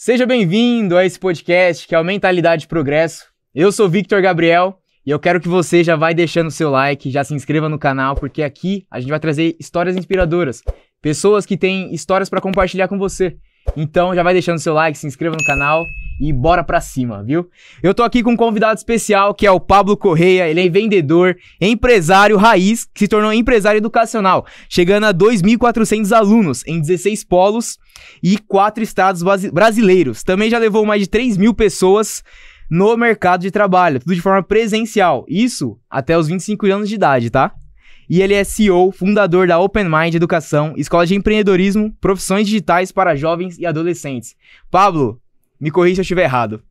Seja bem-vindo a esse podcast que é o Mentalidade de Progresso. Eu sou Victor Gabriel e eu quero que você já vai deixando o seu like, já se inscreva no canal, porque aqui a gente vai trazer histórias inspiradoras, pessoas que têm histórias para compartilhar com você. Então já vai deixando o seu like, se inscreva no canal e bora pra cima, viu? Eu tô aqui com um convidado especial que é o Pablo Correia. Ele é vendedor, empresário raiz, que se tornou empresário educacional, chegando a 2.400 alunos em 16 polos e 4 estados brasileiros. Também já levou mais de 3.000 pessoas no mercado de trabalho, tudo de forma presencial. Isso até os 25 anos de idade, tá? E ele é CEO, fundador da Open Mind Educação, escola de empreendedorismo, profissões digitais para jovens e adolescentes. Pablo, me corrija se eu estiver errado.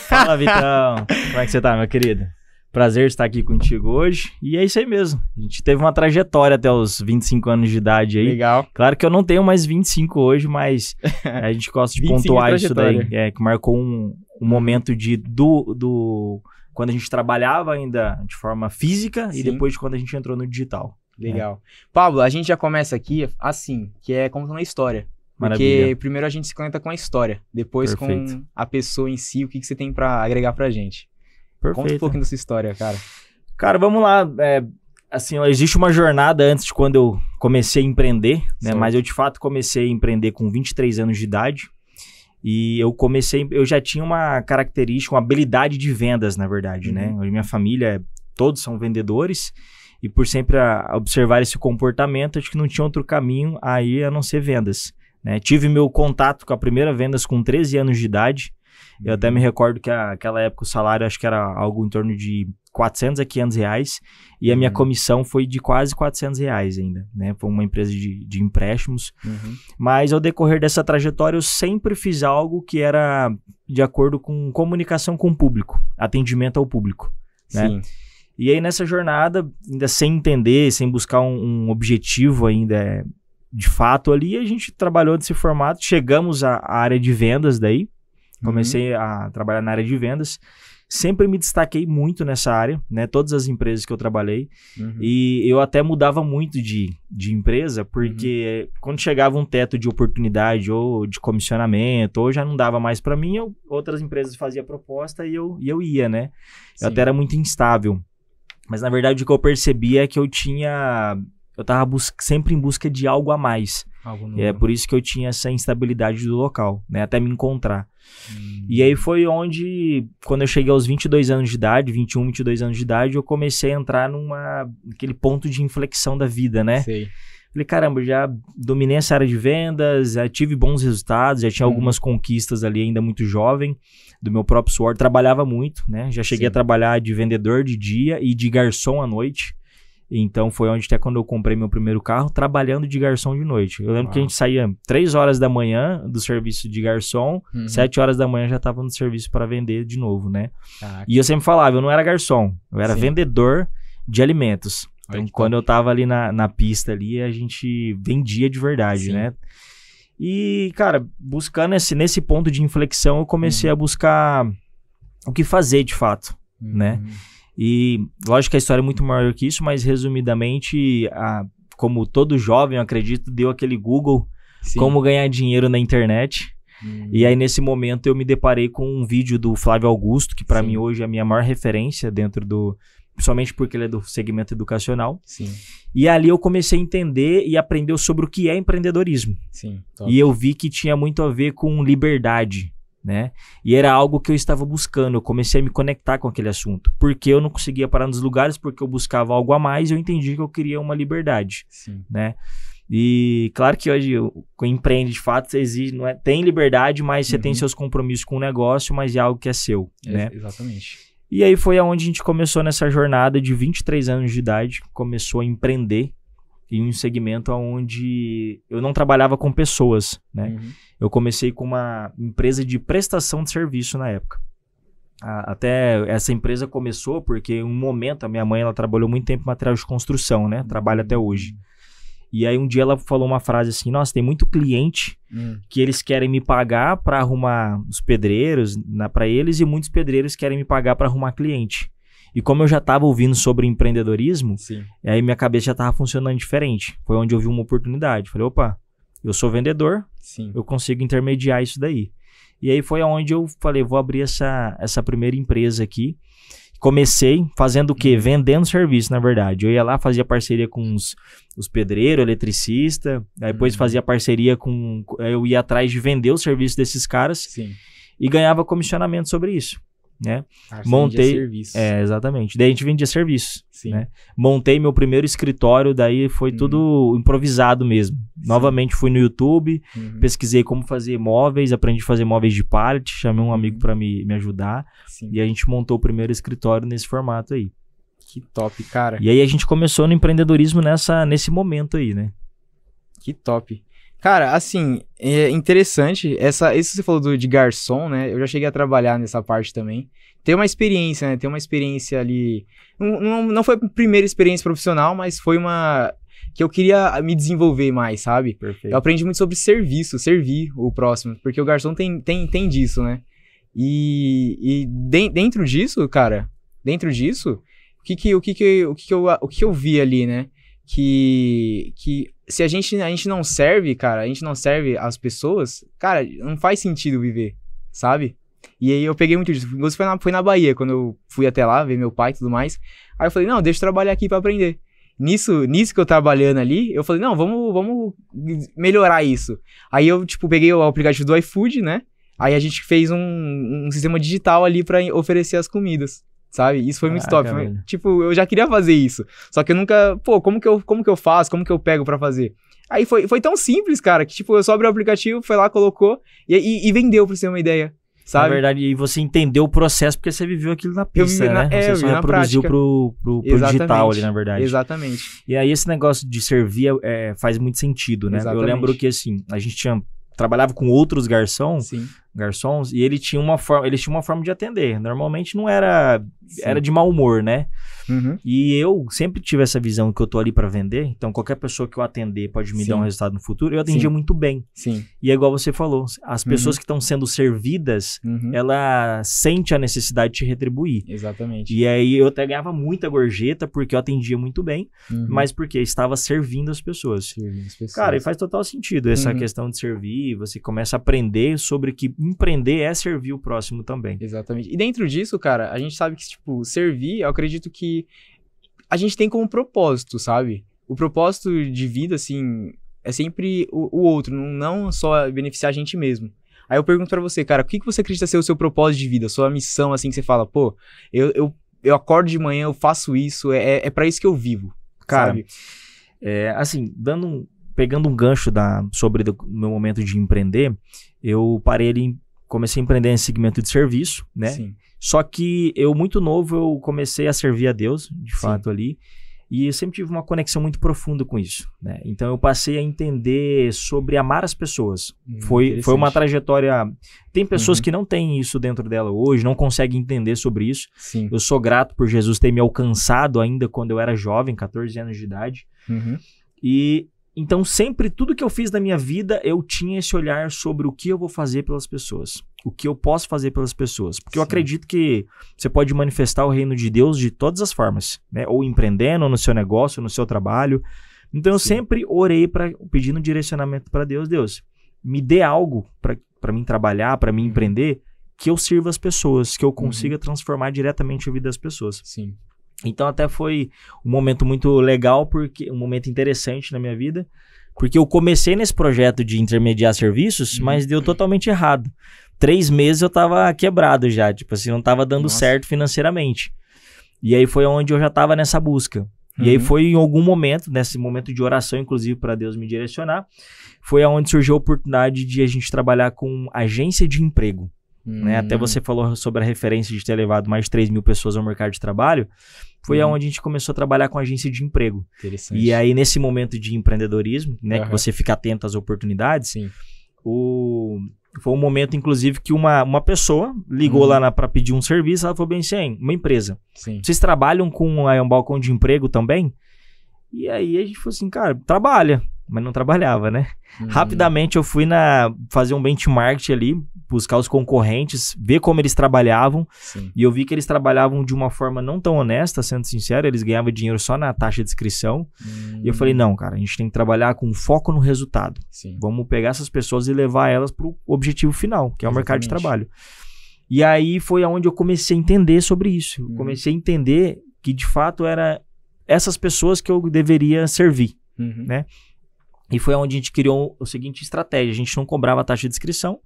Fala, Vitão. Como é que você tá, meu querido? Prazer estar aqui contigo hoje. E é isso aí mesmo. A gente teve uma trajetória até os 25 anos de idade aí. Legal. Claro que eu não tenho mais 25 hoje, mas a gente gosta de pontuar isso daí. Que marcou um momento quando a gente trabalhava ainda de forma física. Sim. E depois de quando a gente entrou no digital. Legal. Pablo, a gente já começa aqui assim, que é contando uma história. Porque Maravilha. primeiro a gente se conecta com a história, depois Perfeito. com a pessoa em si, o que você tem pra agregar pra gente. Perfeito. Conta um pouquinho da sua história, cara. Cara, vamos lá. Assim, existe uma jornada antes de quando eu comecei a empreender, né? Mas eu de fato comecei a empreender com 23 anos de idade. E eu já tinha uma característica, uma habilidade de vendas, na verdade, né? Minha família, todos são vendedores. E por sempre observar esse comportamento, acho que não tinha outro caminho aí a não ser vendas, né? Tive meu contato com a primeira vendas com 13 anos de idade. Eu até me recordo que naquela época o salário acho que era algo em torno de 400 a 500 reais. E a minha comissão foi de quase 400 reais ainda, né? Foi uma empresa de empréstimos. Mas ao decorrer dessa trajetória eu sempre fiz algo que era de acordo com comunicação com o público, atendimento ao público, né? Sim. E aí nessa jornada, ainda sem entender, sem buscar um objetivo ainda de fato ali, a gente trabalhou nesse formato, chegamos à área de vendas daí, comecei a trabalhar na área de vendas, sempre me destaquei muito nessa área, né? Todas as empresas que eu trabalhei, e eu até mudava muito de empresa, porque quando chegava um teto de oportunidade ou de comissionamento, ou já não dava mais para mim, outras empresas faziam proposta e eu ia, né? Sim. Eu até era muito instável. Mas na verdade o que eu percebi é que eu tava sempre em busca de algo a mais. E é por isso que eu tinha essa instabilidade do local, né? Até me encontrar. E aí foi onde, quando eu cheguei aos 22 anos de idade, 21, 22 anos de idade, eu comecei a entrar naquele ponto de inflexão da vida, né? Sei. Falei, caramba, já dominei essa área de vendas, já tive bons resultados, já tinha algumas conquistas ali ainda muito jovem, do meu próprio suor, trabalhava muito, né? Já cheguei a trabalhar de vendedor de dia e de garçom à noite. Então foi onde até quando eu comprei meu primeiro carro, trabalhando de garçom de noite. Eu lembro que a gente saía 3 horas da manhã do serviço de garçom, 7 horas da manhã já estava no serviço para vender de novo, né? Caraca. E eu sempre falava, eu não era garçom, eu era vendedor de alimentos. Então quando eu tava ali na pista ali, a gente vendia de verdade, né? E, cara, buscando nesse ponto de inflexão, eu comecei a buscar o que fazer de fato, né? E lógico que a história é muito maior que isso, mas resumidamente, como todo jovem, eu acredito, deu aquele Google, como ganhar dinheiro na internet. E aí nesse momento eu me deparei com um vídeo do Flávio Augusto, que para mim hoje é a minha maior referência dentro principalmente porque ele é do segmento educacional. E ali eu comecei a entender e aprender sobre o que é empreendedorismo. E eu vi que tinha muito a ver com liberdade, né? E era algo que eu estava buscando. Eu comecei a me conectar com aquele assunto, porque eu não conseguia parar nos lugares, porque eu buscava algo a mais e eu entendi que eu queria uma liberdade, né? E claro que hoje o empreende de fato exige, não é, tem liberdade, mas você tem seus compromissos com o negócio, mas é algo que é seu, né? Exatamente. E aí foi aonde a gente começou nessa jornada de 23 anos de idade, começou a empreender em um segmento onde eu não trabalhava com pessoas, né? Eu comecei com uma empresa de prestação de serviço na época. Até essa empresa começou porque em um momento a minha mãe ela trabalhou muito tempo em material de construção, né? Trabalha até hoje. E aí um dia ela falou uma frase assim, nossa, tem muito cliente que eles querem me pagar para arrumar os pedreiros para eles e muitos pedreiros querem me pagar para arrumar cliente. E como eu já estava ouvindo sobre empreendedorismo, aí minha cabeça já estava funcionando diferente. Foi onde eu vi uma oportunidade. Falei, opa, eu sou vendedor, eu consigo intermediar isso daí. E aí foi onde eu falei, vou abrir essa primeira empresa aqui. Comecei fazendo o quê? Vendendo serviço, na verdade. Eu ia lá, fazia parceria com os pedreiros, eletricista, aí depois fazia parceria com... Eu ia atrás de vender o serviço desses caras. Sim. E ganhava comissionamento sobre isso, né? Montei serviço. Exatamente. Daí a gente vendia serviços, Sim. né? Montei meu primeiro escritório, daí foi tudo improvisado mesmo. Sim. Novamente fui no YouTube, pesquisei como fazer móveis, aprendi a fazer móveis de pallet, chamei um amigo para me ajudar. Sim. E a gente montou o primeiro escritório nesse formato aí. Que top, cara. E aí a gente começou no empreendedorismo nesse momento aí, né? Que top. Cara, assim, é interessante, isso que você falou de garçom, né, eu já cheguei a trabalhar nessa parte também, tem uma experiência, né, tem uma experiência ali, não foi a primeira experiência profissional, mas foi uma que eu queria me desenvolver mais, sabe? Perfeito. Eu aprendi muito sobre serviço, servir o próximo, porque o garçom tem disso, né, e dentro disso, cara, o que eu vi ali, né, que se a gente não serve, cara, a gente não serve as pessoas, cara, não faz sentido viver, sabe? E aí eu peguei muito disso. Foi na Bahia, quando eu fui até lá, ver meu pai e tudo mais. Aí eu falei, não, deixa eu trabalhar aqui pra aprender. Nisso que eu trabalhando ali, eu falei, não, vamos melhorar isso. Aí eu, peguei o aplicativo do iFood, né? Aí a gente fez um sistema digital ali pra oferecer as comidas. Sabe? Isso foi muito top. Eu já queria fazer isso. Só que eu nunca... como que eu faço? Como que eu pego pra fazer? Aí foi tão simples, cara, que eu só abri o aplicativo, foi lá, colocou e vendeu, pra você ter uma ideia. Sabe? Na verdade, e você entendeu o processo porque você viveu aquilo na pista, né? Você só reproduziu pro digital ali, na verdade. Exatamente. E aí esse negócio de servir faz muito sentido, né? Exatamente. Eu lembro que, assim, a gente trabalhava com outros garçons, e eles tinham uma forma de atender. Normalmente não era de mau humor, né? E eu sempre tive essa visão que eu tô ali para vender, então qualquer pessoa que eu atender pode me dar um resultado no futuro. Eu atendia muito bem. Sim. E é igual você falou, as pessoas que estão sendo servidas, ela sente a necessidade de te retribuir. Exatamente. E aí eu até ganhava muita gorjeta porque eu atendia muito bem, mas porque estava servindo as pessoas. Cara, e faz total sentido essa questão de servir, você começa a aprender sobre que empreender é servir o próximo também. Exatamente. E dentro disso, cara, a gente sabe que, servir, eu acredito que a gente tem como propósito, sabe? O propósito de vida, assim, é sempre o outro, não só beneficiar a gente mesmo. Aí eu pergunto pra você, cara, o que você acredita ser o seu propósito de vida, a sua missão, assim, que você fala, pô, eu acordo de manhã, eu faço isso, é pra isso que eu vivo, cara, sabe? Assim, pegando um gancho sobre o meu momento de empreender, eu parei ali, comecei a empreender em segmento de serviço, né? Sim. Só que eu, muito novo, eu comecei a servir a Deus, de fato, ali. E eu sempre tive uma conexão muito profunda com isso, né? Então eu passei a entender sobre amar as pessoas. Foi uma trajetória... Tem pessoas que não têm isso dentro dela hoje, não conseguem entender sobre isso. Sim. Eu sou grato por Jesus ter me alcançado ainda quando eu era jovem, 14 anos de idade. E... Então, sempre, tudo que eu fiz na minha vida, eu tinha esse olhar sobre o que eu vou fazer pelas pessoas. O que eu posso fazer pelas pessoas. Porque eu acredito que você pode manifestar o reino de Deus de todas as formas, né? Ou empreendendo, ou no seu negócio, ou no seu trabalho. Então, eu sempre orei pedindo direcionamento para Deus. Deus, me dê algo para mim trabalhar, para mim empreender, que eu sirva as pessoas, que eu consiga transformar diretamente a vida das pessoas. Sim. Então até foi um momento muito legal, um momento interessante na minha vida, porque eu comecei nesse projeto de intermediar serviços, mas deu totalmente errado. 3 meses eu tava quebrado já, não tava dando certo financeiramente. E aí foi onde eu já tava nessa busca. E aí foi em algum momento, nesse momento de oração, inclusive para Deus me direcionar, foi onde surgiu a oportunidade de a gente trabalhar com agência de emprego. Né? Até você falou sobre a referência de ter levado mais de 3 mil pessoas ao mercado de trabalho. Foi aonde a gente começou a trabalhar com agência de emprego. Interessante. E aí, nesse momento de empreendedorismo, né, que você fica atento às oportunidades, foi um momento, inclusive, que uma pessoa ligou lá para pedir um serviço. Ela falou bem assim, uma empresa. Sim. Vocês trabalham com um balcão de emprego também? E aí a gente falou assim, cara, trabalha. mas não trabalhava, né? Rapidamente eu fui fazer um benchmark ali, buscar os concorrentes, ver como eles trabalhavam. Sim. E eu vi que eles trabalhavam de uma forma não tão honesta, sendo sincero, eles ganhavam dinheiro só na taxa de inscrição. E eu falei, não, cara, a gente tem que trabalhar com foco no resultado. Sim. Vamos pegar essas pessoas e levar elas para o objetivo final, que é o mercado de trabalho. E aí foi onde eu comecei a entender sobre isso. Eu comecei a entender que, de fato, era essas pessoas que eu deveria servir, né? E foi onde a gente criou a seguinte estratégia. A gente não cobrava a taxa de inscrição,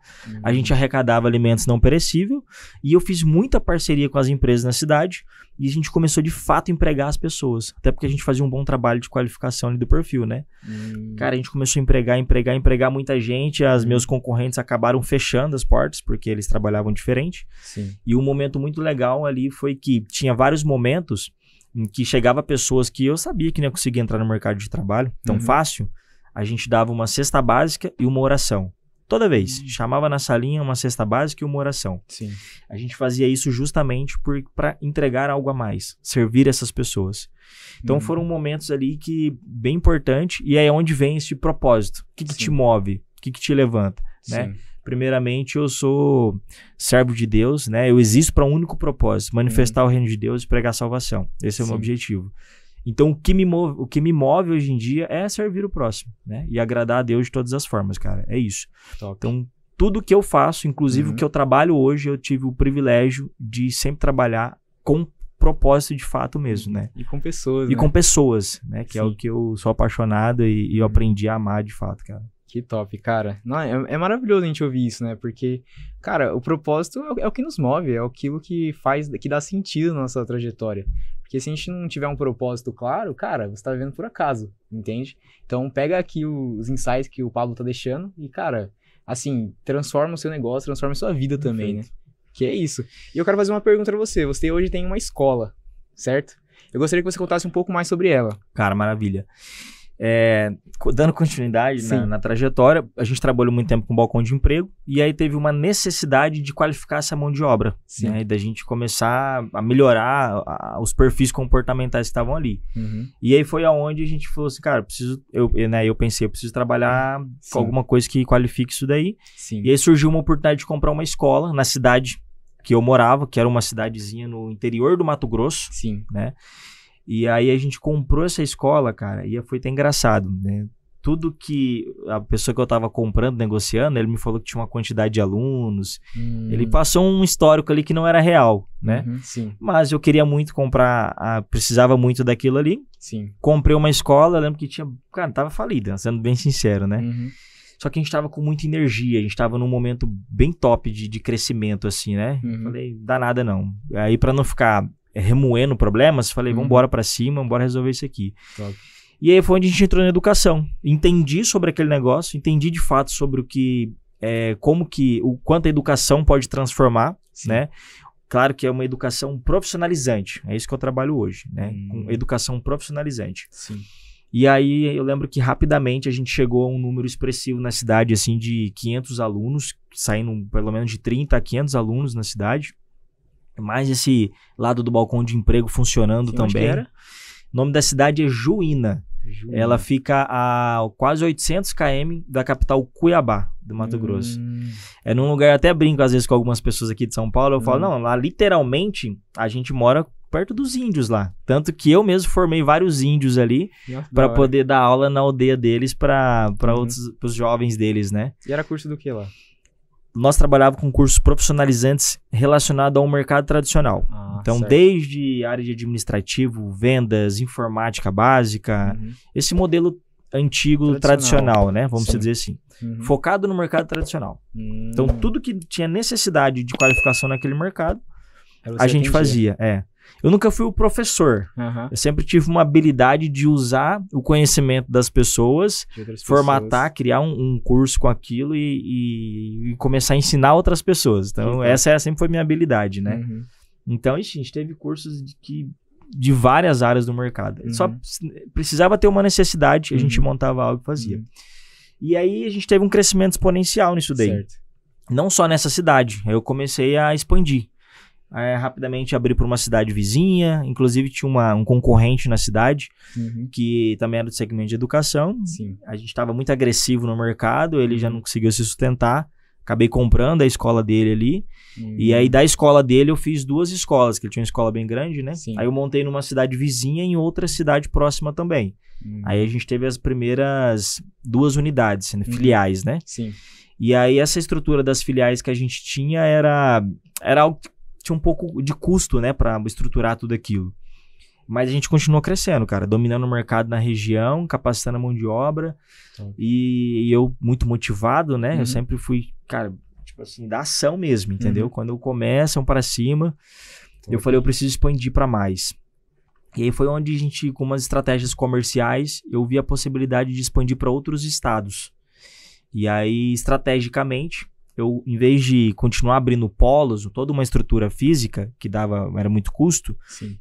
a gente arrecadava alimentos não perecíveis e eu fiz muita parceria com as empresas na cidade e a gente começou, de fato, a empregar as pessoas. Até porque a gente fazia um bom trabalho de qualificação ali do perfil, né? Cara, a gente começou a empregar muita gente. Os meus concorrentes acabaram fechando as portas porque eles trabalhavam diferente. Sim. E um momento muito legal ali foi que tinha vários momentos em que chegava pessoas que eu sabia que não ia conseguir entrar no mercado de trabalho tão fácil. A gente dava uma cesta básica e uma oração. Toda vez. Chamava na salinha uma cesta básica e uma oração. Sim. A gente fazia isso justamente para entregar algo a mais. Servir essas pessoas. Então foram momentos ali que bem importante. E aí é onde vem esse propósito. O que te move? O que te levanta? Né? Primeiramente, eu sou servo de Deus, né? Eu existo para um único propósito. Manifestar o reino de Deus e pregar salvação. Esse é o meu objetivo. Então, o que me move hoje em dia é servir o próximo, né? E agradar a Deus de todas as formas, cara. É isso. Top. Então, tudo que eu faço, inclusive o que eu trabalho hoje, eu tive o privilégio de sempre trabalhar com propósito de fato mesmo, né? E com pessoas, E com pessoas, né? Que é o que eu sou apaixonado e eu aprendi a amar de fato, cara. Que top, cara. Não, é maravilhoso a gente ouvir isso, né? Porque, cara, o propósito é o que nos move, é aquilo que que dá sentido na nossa trajetória. Porque se a gente não tiver um propósito claro, cara, você tá vivendo por acaso, entende? Então, pega aqui os insights que o Pablo tá deixando e, cara, assim, transforma o seu negócio, transforma a sua vida também, né? Que é isso. E eu quero fazer uma pergunta pra você. Você hoje tem uma escola, certo? Eu gostaria que você contasse um pouco mais sobre ela. Cara, maravilha. Dando continuidade na trajetória, a gente trabalhou muito tempo com balcão de emprego e aí teve uma necessidade de qualificar essa mão de obra, né? E da gente começar a melhorar os perfis comportamentais que estavam ali. E aí foi aonde a gente falou assim, cara, eu pensei, eu preciso trabalhar com alguma coisa que qualifique isso daí. E aí surgiu uma oportunidade de comprar uma escola na cidade que eu morava, que era uma cidadezinha no interior do Mato Grosso, né? E aí a gente comprou essa escola, cara, e foi até engraçado, né? Tudo que a pessoa que eu tava comprando, negociando, ele me falou que tinha uma quantidade de alunos. Ele passou um histórico ali que não era real, né? Mas eu queria muito comprar, precisava muito daquilo ali. Comprei uma escola, eu lembro que cara, tava falida, sendo bem sincero, né? Só que a gente tava com muita energia, a gente tava num momento bem top de crescimento, assim, né? Falei, dá nada não. Aí pra não ficar remoendo problemas, falei, vamos embora pra cima, vamos embora resolver isso aqui. Top. E aí foi onde a gente entrou na educação. Entendi sobre aquele negócio, entendi de fato sobre o quanto a educação pode transformar, né? Claro que é uma educação profissionalizante, é isso que eu trabalho hoje, né? Com educação profissionalizante. E aí eu lembro que rapidamente a gente chegou a um número expressivo na cidade, assim, de 500 alunos, saindo pelo menos de 30 a 500 alunos na cidade. Mais esse lado do balcão de emprego funcionando também. O nome da cidade é Juína. Ela fica a quase 800 km da capital Cuiabá, do Mato Grosso. É num lugar, até brinco às vezes com algumas pessoas aqui de São Paulo, eu falo, não, lá literalmente a gente mora perto dos índios lá. Tanto que eu mesmo formei vários índios ali para poder dar aula na aldeia deles para os jovens deles, né? E era curso do que lá? Nós trabalhávamos com cursos profissionalizantes relacionados ao mercado tradicional. Então, desde área de administrativo, vendas, informática básica, esse modelo antigo, tradicional, né? Vamos dizer assim. Focado no mercado tradicional. Então, tudo que tinha necessidade de qualificação naquele mercado, a gente fazia. Eu nunca fui o professor. Eu sempre tive uma habilidade de usar o conhecimento das pessoas, formatar, criar um curso com aquilo e começar a ensinar outras pessoas. Então, essa sempre foi minha habilidade, né? Então, a gente teve cursos de várias áreas do mercado. Só precisava ter uma necessidade, a gente montava algo e fazia. E aí, a gente teve um crescimento exponencial nisso daí. Não só nessa cidade. Eu comecei a expandir. Rapidamente abri para uma cidade vizinha, inclusive tinha um concorrente na cidade, que também era do segmento de educação. Sim. A gente estava muito agressivo no mercado, ele já não conseguiu se sustentar, acabei comprando a escola dele ali, e aí da escola dele eu fiz 2 escolas, que ele tinha uma escola bem grande, né? Sim. Aí eu montei numa cidade vizinha e em outra cidade próxima também. Aí a gente teve as primeiras 2 unidades, filiais, né? Sim. E aí essa estrutura das filiais que a gente tinha era algo que tinha um pouco de custo, né, para estruturar tudo aquilo. Mas a gente continuou crescendo, cara, dominando o mercado na região, capacitando a mão de obra. E eu muito motivado, né? Eu sempre fui, cara, tipo assim, da ação mesmo, entendeu? Quando eu começo, um para cima, eu falei, eu preciso expandir para mais. E aí foi onde a gente, com umas estratégias comerciais, eu vi a possibilidade de expandir para outros estados. E aí, estrategicamente, eu, em vez de continuar abrindo polos, toda uma estrutura física, que era muito custo,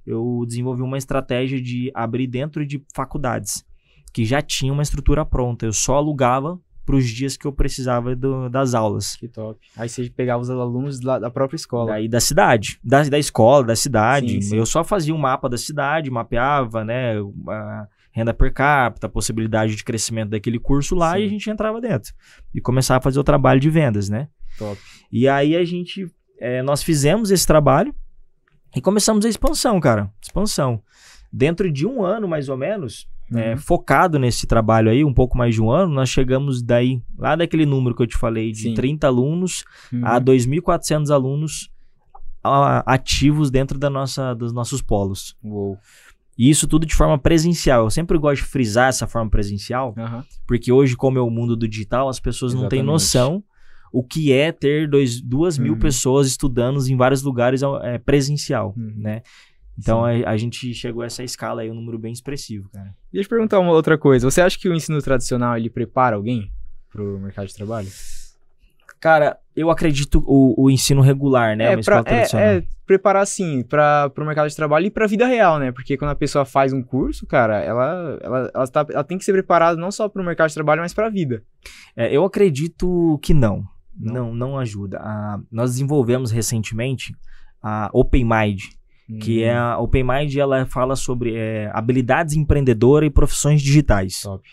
eu desenvolvi uma estratégia de abrir dentro de faculdades, que já tinha uma estrutura pronta. Eu só alugava para os dias que eu precisava das aulas. Que top. Aí você pegava os alunos da própria escola. Daí da cidade, da escola, da cidade. Sim. Eu só fazia um mapa da cidade, mapeava, né, a renda per capita, a possibilidade de crescimento daquele curso lá, e a gente entrava dentro. E começava a fazer o trabalho de vendas, né? Top. E aí nós fizemos esse trabalho e começamos a expansão, cara. Expansão. Dentro de 1 ano, mais ou menos, focado nesse trabalho aí, um pouco mais de 1 ano, nós chegamos lá daquele número que eu te falei, de 30 alunos a 2.400 alunos ativos dentro dos nossos polos. Uou. E isso tudo de forma presencial. Eu sempre gosto de frisar essa forma presencial, porque hoje, como é o mundo do digital, as pessoas não têm noção o que é ter 2.000 pessoas estudando em vários lugares presencial, né? Então a gente chegou a essa escala aí, um número bem expressivo, cara. Deixa eu perguntar uma outra coisa. Você acha que o ensino tradicional, ele prepara alguém pro mercado de trabalho? Cara, eu acredito o ensino regular, né? Uma escola tradicional. Preparar, sim, pro mercado de trabalho e pra vida real, né? Porque quando a pessoa faz um curso, cara, ela tem que ser preparada não só pro mercado de trabalho, mas pra vida. Eu acredito que não. Não ajuda. Nós desenvolvemos recentemente a Open Mind, que a Open Mind, ela fala sobre habilidades empreendedoras e profissões digitais. Top.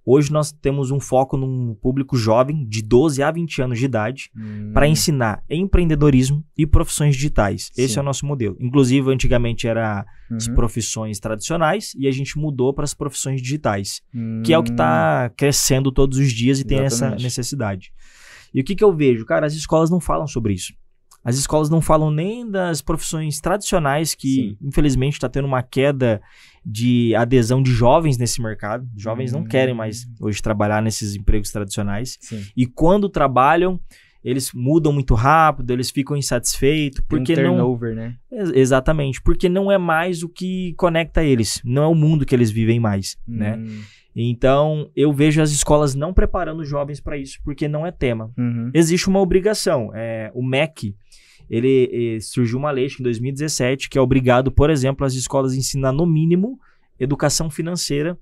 Hoje nós temos um foco num público jovem de 12 a 20 anos de idade para ensinar empreendedorismo e profissões digitais. Esse é o nosso modelo. Inclusive, antigamente era as profissões tradicionais e a gente mudou para as profissões digitais, que é o que está crescendo todos os dias e tem essa necessidade. E o que eu vejo? Cara, as escolas não falam sobre isso. As escolas não falam nem das profissões tradicionais, que infelizmente está tendo uma queda de adesão de jovens nesse mercado. Jovens não querem mais hoje trabalhar nesses empregos tradicionais. E quando trabalham, eles mudam muito rápido, eles ficam insatisfeitos. Porque tem um turnover, né? Exatamente, porque não é mais o que conecta eles. Não é o mundo que eles vivem mais, né? Então, eu vejo as escolas não preparando os jovens para isso, porque não é tema. Existe uma obrigação. O MEC, surgiu uma lei em 2017 que é obrigado, por exemplo, as escolas a ensinar no mínimo educação financeira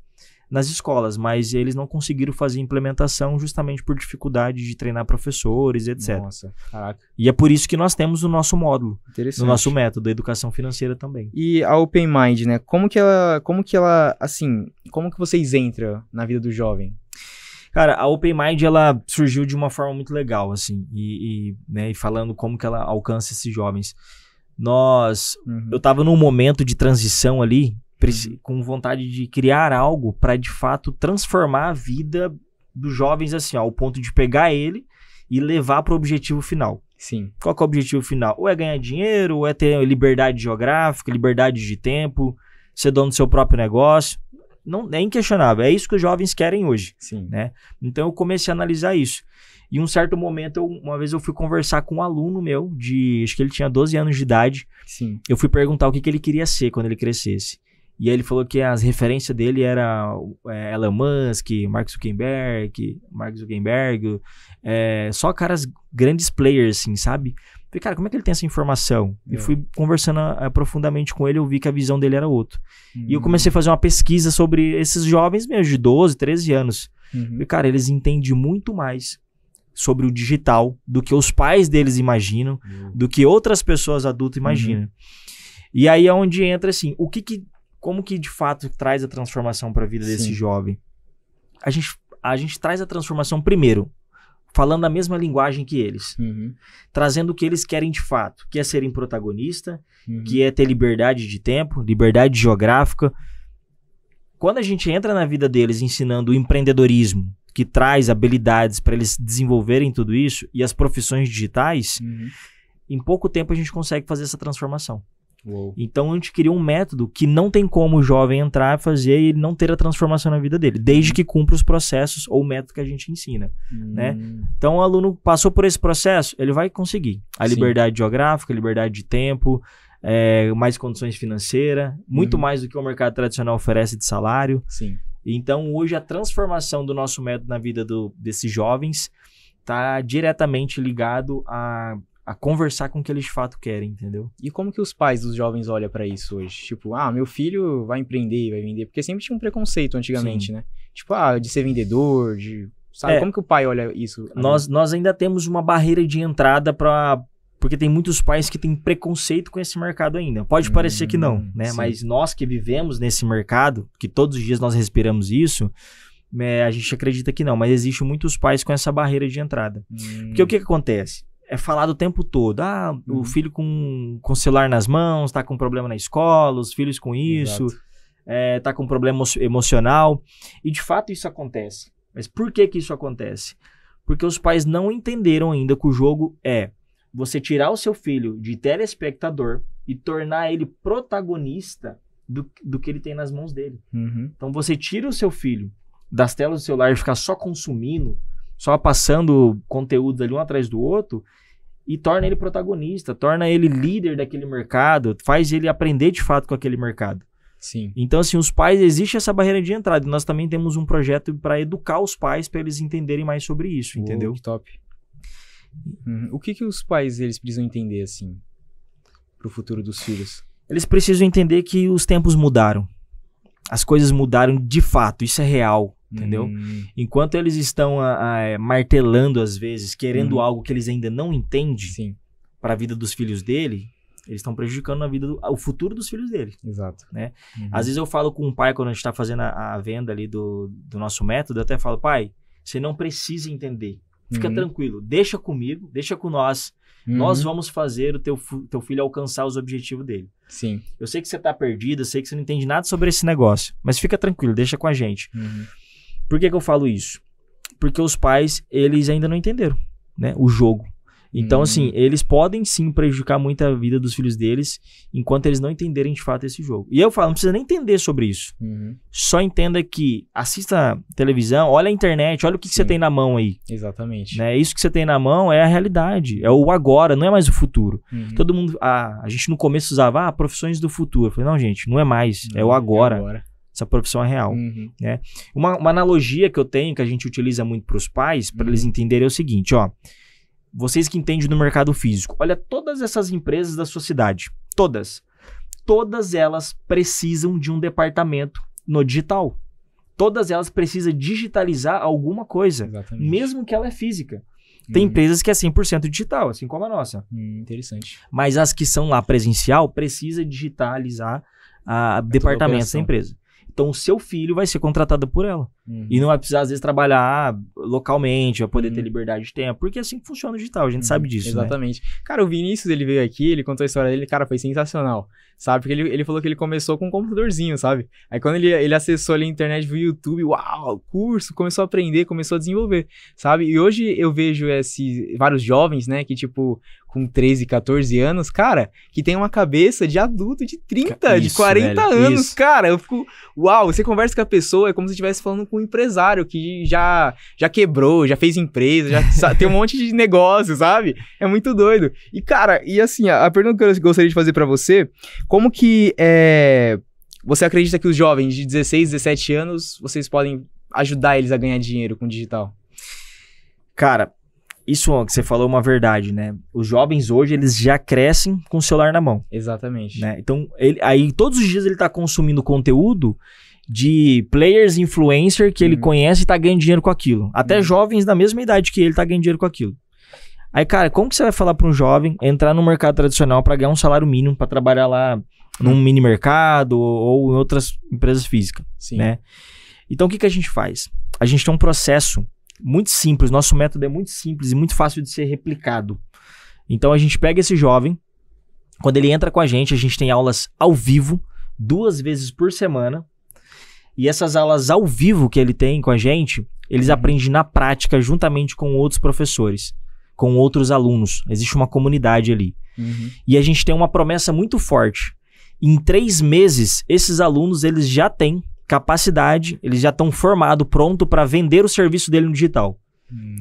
nas escolas, mas eles não conseguiram fazer implementação justamente por dificuldade de treinar professores, etc. Nossa, caraca. E é por isso que nós temos o nosso módulo, Interessante. no nosso método, a educação financeira também. E a Open Mind, né? Como que ela, assim, como que vocês entram na vida do jovem? Cara, a Open Mind, ela surgiu de uma forma muito legal, assim, e falando como que ela alcança esses jovens. Eu tava num momento de transição ali, com vontade de criar algo para de fato transformar a vida dos jovens, assim, ao ponto de pegar ele e levar para o objetivo final. Sim. Qual que é o objetivo final? Ou é ganhar dinheiro, ou é ter liberdade geográfica, liberdade de tempo, ser dono do seu próprio negócio. Não é inquestionável, é isso que os jovens querem hoje. Sim. Né? Então eu comecei a analisar isso. E em um certo momento, uma vez eu fui conversar com um aluno meu, acho que ele tinha 12 anos de idade. Sim. Eu fui perguntar o que ele queria ser quando ele crescesse. E aí ele falou que as referências dele eram Elon Musk, Mark Zuckerberg, só caras grandes players, assim, sabe? Falei, cara, como é que ele tem essa informação? E fui conversando profundamente com ele, eu vi que a visão dele era outra. E eu comecei a fazer uma pesquisa sobre esses jovens mesmo, de 12, 13 anos. Falei, cara, eles entendem muito mais sobre o digital do que os pais deles imaginam, do que outras pessoas adultas imaginam. E aí é onde entra assim, como que de fato traz a transformação para a vida desse jovem? A gente traz a transformação primeiro, falando a mesma linguagem que eles, trazendo o que eles querem de fato, que é serem protagonista, que é ter liberdade de tempo, liberdade geográfica. Quando a gente entra na vida deles ensinando o empreendedorismo, que traz habilidades para eles desenvolverem tudo isso, e as profissões digitais, em pouco tempo a gente consegue fazer essa transformação. Uou. Então a gente cria um método que não tem como o jovem entrar e fazer e ele não ter a transformação na vida dele, desde que cumpra os processos ou o método que a gente ensina, né? Então o aluno passou por esse processo, ele vai conseguir a liberdade geográfica, a liberdade de tempo, mais condições financeiras, muito mais do que o mercado tradicional oferece de salário. Sim. Então hoje a transformação do nosso método na vida desses jovens está diretamente ligado a conversar com o que eles de fato querem, entendeu? E como que os pais dos jovens olham pra isso hoje? Tipo, meu filho vai empreender, vai vender. Porque sempre tinha um preconceito antigamente, né? Tipo, de ser vendedor, sabe? Como que o pai olha isso? Nós ainda temos uma barreira de entrada porque tem muitos pais que têm preconceito com esse mercado ainda. Pode parecer que não, né? Sim. Mas nós que vivemos nesse mercado, que todos os dias nós respiramos isso, a gente acredita que não. Mas existem muitos pais com essa barreira de entrada. Porque o que acontece? É falado o tempo todo. O filho com o celular nas mãos, tá com problema na escola, os filhos com isso, tá com problema emocional. E de fato isso acontece. Mas por que isso acontece? Porque os pais não entenderam ainda que o jogo é você tirar o seu filho de telespectador e tornar ele protagonista do que ele tem nas mãos dele. Então você tira o seu filho das telas do celular e ficar só consumindo, só passando conteúdo ali um atrás do outro, e torna ele protagonista, torna ele líder daquele mercado, faz ele aprender de fato com aquele mercado. Sim. Então, assim, os pais, existe essa barreira de entrada, e nós também temos um projeto para educar os pais, para eles entenderem mais sobre isso, entendeu? Que top. O que os pais, eles precisam entender, assim, pro futuro dos filhos? Eles precisam entender que os tempos mudaram. As coisas mudaram de fato, isso é real. Entendeu? Enquanto eles estão martelando às vezes, querendo algo que eles ainda não entendem para a vida dos filhos dele, eles estão prejudicando o futuro dos filhos dele. Exato. Né? Às vezes eu falo com um pai, quando a gente está fazendo a venda ali do nosso método, eu até falo, pai, você não precisa entender. Fica tranquilo, deixa comigo, deixa com nós. Nós vamos fazer o teu filho alcançar os objetivos dele. Sim. Eu sei que você está perdido, eu sei que você não entende nada sobre esse negócio, mas fica tranquilo, deixa com a gente. Por que eu falo isso? Porque os pais, eles ainda não entenderam, né, o jogo. Então, assim, eles podem sim prejudicar muito a vida dos filhos deles enquanto eles não entenderem de fato esse jogo. E eu falo, não precisa nem entender sobre isso. Só entenda que assista televisão, olha a internet, olha o que você tem na mão aí. Exatamente. Né? Isso que você tem na mão é a realidade, é o agora, não é mais o futuro. Todo mundo, a gente no começo usava profissões do futuro. Eu falei, não, gente, não é mais, é o agora. Essa profissão é real. Né? Uma analogia que eu tenho, que a gente utiliza muito para os pais, para eles entenderem é o seguinte, vocês que entendem do mercado físico, olha todas essas empresas da sua cidade, todas elas precisam de um departamento no digital. Todas elas precisam digitalizar alguma coisa, mesmo que ela é física. Tem empresas que é 100% digital, assim como a nossa. Interessante. Mas as que são lá presencial, precisa digitalizar departamentos da empresa. Então, o seu filho vai ser contratado por ela. E não vai precisar, às vezes, trabalhar localmente, vai poder ter liberdade de tempo. Porque é assim que funciona o digital, a gente sabe disso, exatamente. Né? Cara, o Vinícius, ele veio aqui, ele contou a história dele, cara, foi sensacional. Sabe? Porque ele falou que ele começou com um computadorzinho, sabe? Aí quando ele acessou ali a internet, viu o YouTube, uau, curso, começou a aprender, começou a desenvolver, sabe? E hoje eu vejo vários jovens, né, que tipo, com 13, 14 anos, cara, que tem uma cabeça de adulto de 30, de 40 anos, cara. Eu fico, uau, você conversa com a pessoa, é como se estivesse falando com um empresário que já quebrou, já fez empresa, já tem um monte de negócio, sabe? É muito doido. E, cara, e assim, a pergunta que eu gostaria de fazer pra você, como que você acredita que os jovens de 16, 17 anos, vocês podem ajudar eles a ganhar dinheiro com o digital? Cara, isso que você falou é uma verdade, né? Os jovens hoje, eles já crescem com o celular na mão. Exatamente. Né? Então, aí todos os dias ele tá consumindo conteúdo de players influencer que ele conhece e tá ganhando dinheiro com aquilo. Até jovens da mesma idade que ele tá ganhando dinheiro com aquilo. Aí, cara, como que você vai falar para um jovem entrar no mercado tradicional para ganhar um salário mínimo para trabalhar lá num mini mercado ou em outras empresas físicas, né? Então, o que a gente faz? A gente tem um processo muito simples, nosso método é muito simples e muito fácil de ser replicado. Então, a gente pega esse jovem, quando ele entra com a gente tem aulas ao vivo, 2 vezes por semana, e essas aulas ao vivo que ele tem com a gente, eles aprendem na prática juntamente com outros professores, com outros alunos. Existe uma comunidade ali. E a gente tem uma promessa muito forte. Em 3 meses, esses alunos eles já têm capacidade, eles já estão formados, pronto para vender o serviço dele no digital.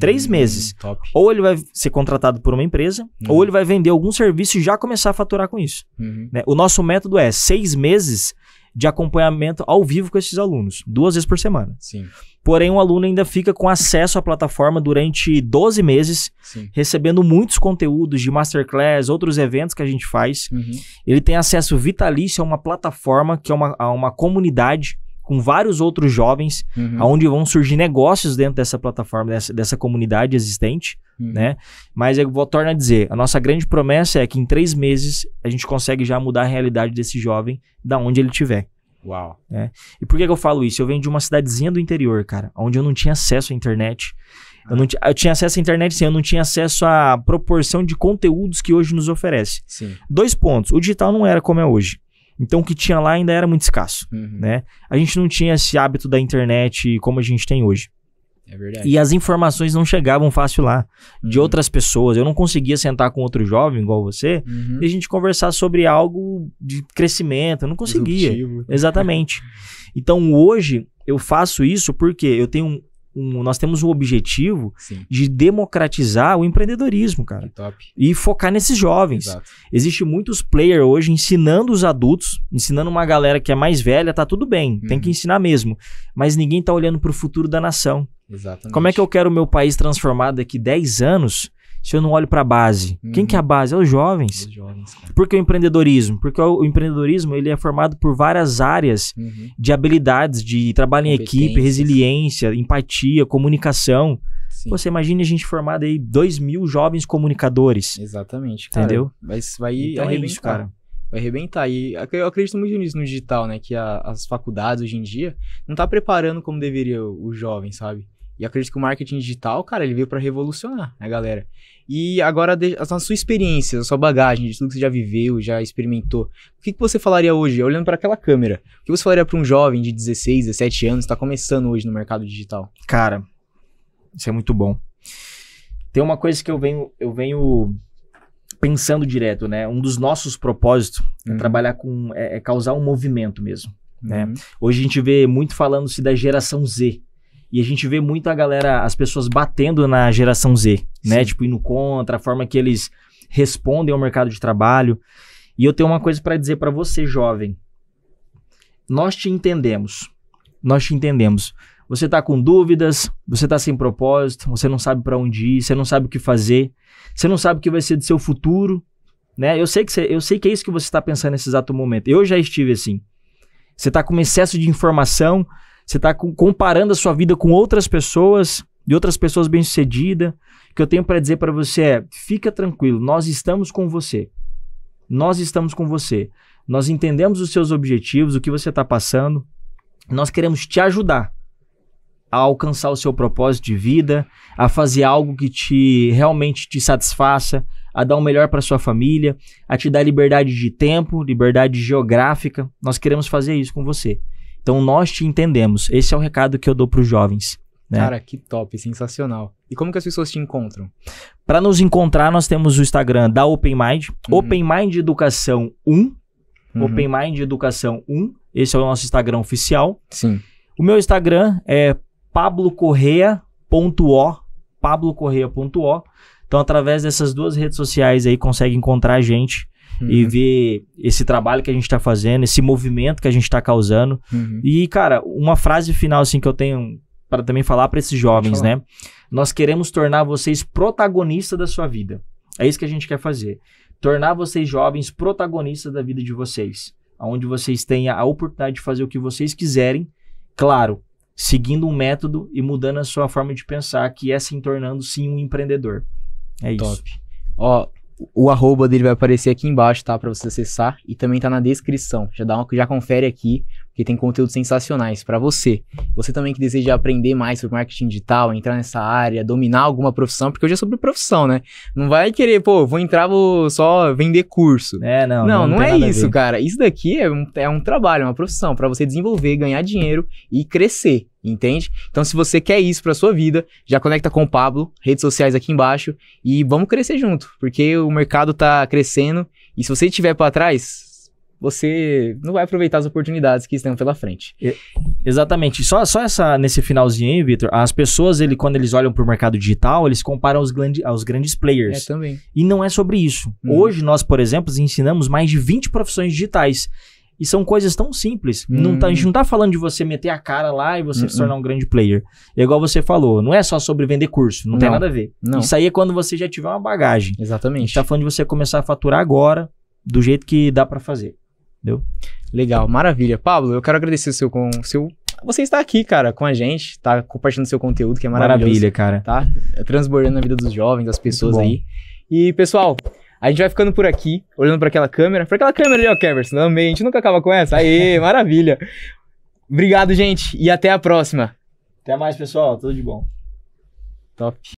3 meses. Top. Ou ele vai ser contratado por uma empresa, ou ele vai vender algum serviço e já começar a faturar com isso. Né? O nosso método é 6 meses de acompanhamento ao vivo com esses alunos, 2 vezes por semana. Sim. Porém, o aluno ainda fica com acesso à plataforma durante 12 meses, recebendo muitos conteúdos de masterclass, outros eventos que a gente faz. Ele tem acesso vitalício a uma plataforma, que é uma comunidade com vários outros jovens, onde vão surgir negócios dentro dessa plataforma, dessa comunidade existente, né? Mas eu torno a dizer, a nossa grande promessa é que em 3 meses a gente consegue já mudar a realidade desse jovem da onde ele estiver. Uau. Né? E por que eu falo isso? Eu venho de uma cidadezinha do interior, cara, onde eu não tinha acesso à internet. Eu tinha acesso à internet, sim, eu não tinha acesso à proporção de conteúdos que hoje nos oferece. 2 pontos, o digital não era como é hoje. Então o que tinha lá ainda era muito escasso, né? A gente não tinha esse hábito da internet como a gente tem hoje. É verdade. E as informações não chegavam fácil lá, de outras pessoas. Eu não conseguia sentar com outro jovem igual você e a gente conversar sobre algo de crescimento. Eu não conseguia. Disruptivo. Exatamente. Então hoje eu faço isso porque eu tenho nós temos o objetivo de democratizar o empreendedorismo, cara. Que top. E focar nesses jovens. Exato. Existe muitos players hoje ensinando os adultos, ensinando uma galera que é mais velha, tá tudo bem, tem que ensinar mesmo. Mas ninguém tá olhando pro futuro da nação. Exatamente. Como é que eu quero o meu país transformado daqui 10 anos se eu não olho pra base? Quem que é a base? É os jovens. Os jovens, cara. Por que o empreendedorismo? Porque o empreendedorismo ele é formado por várias áreas de habilidades, de trabalho em equipe, resiliência, empatia, comunicação. Você imagina a gente formado aí 2.000 jovens comunicadores. Exatamente, cara. Entendeu? Mas vai Então arrebentar, é isso, cara. Vai arrebentar. E eu acredito muito nisso no digital, né? Que as faculdades hoje em dia não tá preparando como deveria o jovem, sabe? E acredito que o marketing digital, cara, ele veio pra revolucionar, né, galera? E agora, a sua experiência, a sua bagagem, de tudo que você já viveu, já experimentou, o que você falaria hoje, olhando para aquela câmera? O que você falaria para um jovem de 16, 17 anos que tá começando hoje no mercado digital? Cara, isso é muito bom. Tem uma coisa que eu venho pensando direto, né? Um dos nossos propósitos é trabalhar com... É causar um movimento mesmo, né? Hoje a gente vê muito falando-se da geração Z. E a gente vê muito a galera, as pessoas batendo na geração Z, né? Tipo, indo contra a forma que eles respondem ao mercado de trabalho. E eu tenho uma coisa para dizer para você, jovem. Nós te entendemos. Nós te entendemos. Você tá com dúvidas, você tá sem propósito, você não sabe para onde ir, você não sabe o que fazer, você não sabe o que vai ser do seu futuro, né? Eu sei que é isso que você está pensando nesse exato momento. Eu já estive assim. Você tá com excesso de informação, você está comparando a sua vida com outras pessoas, de outras pessoas bem-sucedidas. O que eu tenho para dizer para você é, fica tranquilo, nós estamos com você. Nós estamos com você. Nós entendemos os seus objetivos, o que você está passando. Nós queremos te ajudar a alcançar o seu propósito de vida, a fazer algo que realmente te satisfaça, a dar o melhor para sua família, a te dar liberdade de tempo, liberdade geográfica. Nós queremos fazer isso com você. Então, nós te entendemos. Esse é o recado que eu dou para os jovens. Né? Cara, que top, sensacional. E como que as pessoas te encontram? Para nos encontrar, nós temos o Instagram da Open Mind, Open Mind Educação 1, Open Mind Educação 1, esse é o nosso Instagram oficial. Sim. O meu Instagram é pablocorrea.o. Então, através dessas 2 redes sociais aí, consegue encontrar a gente e ver esse trabalho que a gente está fazendo, esse movimento que a gente está causando. E, cara, uma frase final assim que eu tenho para também falar para esses jovens, né? Nós queremos tornar vocês protagonistas da sua vida. É isso que a gente quer fazer. Tornar vocês jovens protagonistas da vida de vocês. Onde vocês tenham a oportunidade de fazer o que vocês quiserem Claro, seguindo um método e mudando a sua forma de pensar, que é se tornando, sim, um empreendedor. É isso. Top. Ó, o arroba dele vai aparecer aqui embaixo, tá? Pra você acessar. E também tá na descrição. Já confere aqui, porque tem conteúdos sensacionais pra você. Você também que deseja aprender mais sobre marketing digital, entrar nessa área, dominar alguma profissão, porque hoje é sobre profissão, né? Não vai querer, vou entrar, vou só vender curso. Não é isso, cara. Isso daqui é um trabalho, é uma profissão pra você desenvolver, ganhar dinheiro e crescer. Entende? Então, se você quer isso pra sua vida, já conecta com o Pablo, redes sociais aqui embaixo, e vamos crescer junto, porque o mercado tá crescendo, e se você estiver pra trás, você não vai aproveitar as oportunidades que estão pela frente. Exatamente. Só nesse finalzinho aí, Vitor, as pessoas, quando eles olham pro mercado digital, eles comparam aos grandes players. Também. E não é sobre isso. Hoje, nós, por exemplo, ensinamos mais de 20 profissões digitais. E são coisas tão simples. A gente não tá falando de você meter a cara lá e você se tornar um grande player. É igual você falou, não é só sobre vender curso, não tem nada a ver. Não. Isso aí é quando você já tiver uma bagagem. Exatamente. A gente tá falando de você começar a faturar agora, do jeito que dá pra fazer. Entendeu? Legal, maravilha. Pablo, eu quero agradecer você está aqui, cara, com a gente, tá compartilhando seu conteúdo, que é maravilhoso. Maravilha, cara. Tá transbordando na vida dos jovens, das pessoas aí. E, pessoal, a gente vai ficando por aqui, olhando pra aquela câmera. Pra aquela câmera ali, ó, Keverson. Amei, a gente nunca acaba com essa. Aê, maravilha. Obrigado, gente, e até a próxima. Até mais, pessoal. Tudo de bom. Top.